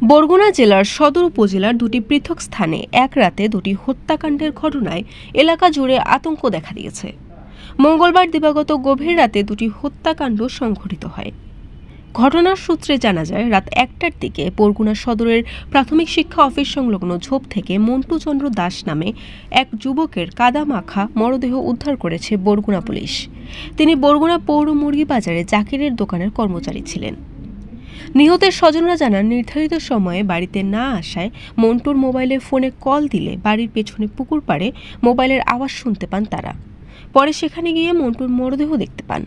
বরগুনা জেলার সদর উপজেলার দুটি পৃথক স্থানে এক রাতে দুটি হত্যাকাণ্ডের ঘটনায় এলাকা জুড়ে আতঙ্ক দেখা দিয়েছে। মঙ্গলবার দিবাগত গভীর রাতে দুটি হত্যাকাণ্ড সংঘটিত হয়। ঘটনার সূত্রে জানা যায়, রাত ১টার দিকে বরগুনা সদরের প্রাথমিক শিক্ষা অফিস সংলগ্ন ঝোপ থেকে মন্টু চন্দ্র দাস নামে এক যুবকের কাদামাখা মরদেহ উদ্ধার করেছে বরগুনা পুলিশ। তিনি বরগুনা পৌর মুরগি বাজারে জাকিরের দোকানের কর্মচারী ছিলেন। নিহতের স্বজনরা জানান, নির্ধারিত সময়ে বাড়িতে না আসায় মন্টুর মোবাইলে ফোনে কল দিলে বাড়ির পেছনে পুকুর পাড়ে মোবাইলের আওয়াজ শুনতে পান তারা। পরে সেখানে গিয়ে মন্টুর মরদেহ দেখতে পান।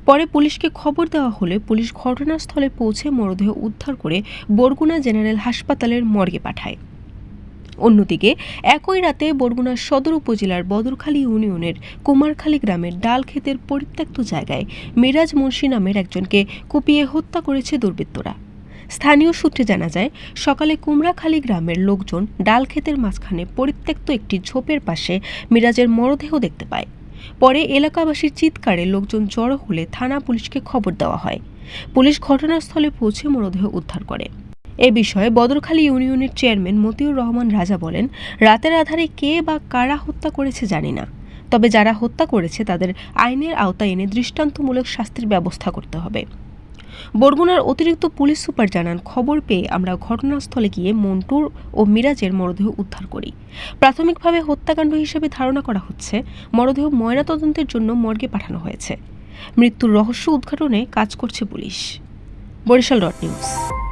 পরে পুলিশকে খবর দেওয়া হলে পুলিশ ঘটনাস্থলে পৌঁছে মরদেহ উদ্ধার করে বরগুনা জেনারেল হাসপাতালের মর্গে পাঠায়। অন্যদিকে একই রাতে বরগুনা সদর উপজেলার বদরখালী ইউনিয়নের কুমারখালী গ্রামের ডাল ক্ষেতের পরিত্যক্ত জায়গায় মিরাজ মুন্সি নামের একজনকে কুপিয়ে হত্যা করেছে দুর্বৃত্তরা। স্থানীয় সূত্রে জানা যায়, সকালে কুমড়াখালী গ্রামের লোকজন ডাল ক্ষেতের মাঝখানে পরিত্যক্ত একটি ঝোপের পাশে মিরাজের মরদেহ দেখতে পায়। পরে এলাকাবাসীর চিৎকারে লোকজন জড়ো হলে থানা পুলিশকে খবর দেওয়া হয়। পুলিশ ঘটনাস্থলে পৌঁছে মরদেহ উদ্ধার করে। এ বিষয়ে বদরখালী ইউনিয়নের চেয়ারম্যান মতিউর রহমান রাজা বলেন, রাতের আধারে কে বা কারা হত্যা করেছে জানি না, তবে যারা হত্যা করেছে তাদের আইনের আওতায় এনে দৃষ্টান্তমূলক শাস্তির ব্যবস্থা করতে হবে। বরগুনার অতিরিক্ত পুলিশ সুপার জানান, খবর পেয়ে আমরা ঘটনাস্থলে গিয়ে মন্টুর ও মিরাজের মরদেহ উদ্ধার করি। প্রাথমিকভাবে হত্যাকাণ্ড হিসেবে ধারণা করা হচ্ছে। মরদেহ ময়নাতদন্তের জন্য মর্গে পাঠানো হয়েছে। মৃত্যুর রহস্য উদ্ঘাটনে কাজ করছে পুলিশ। বরিশাল নিউজ।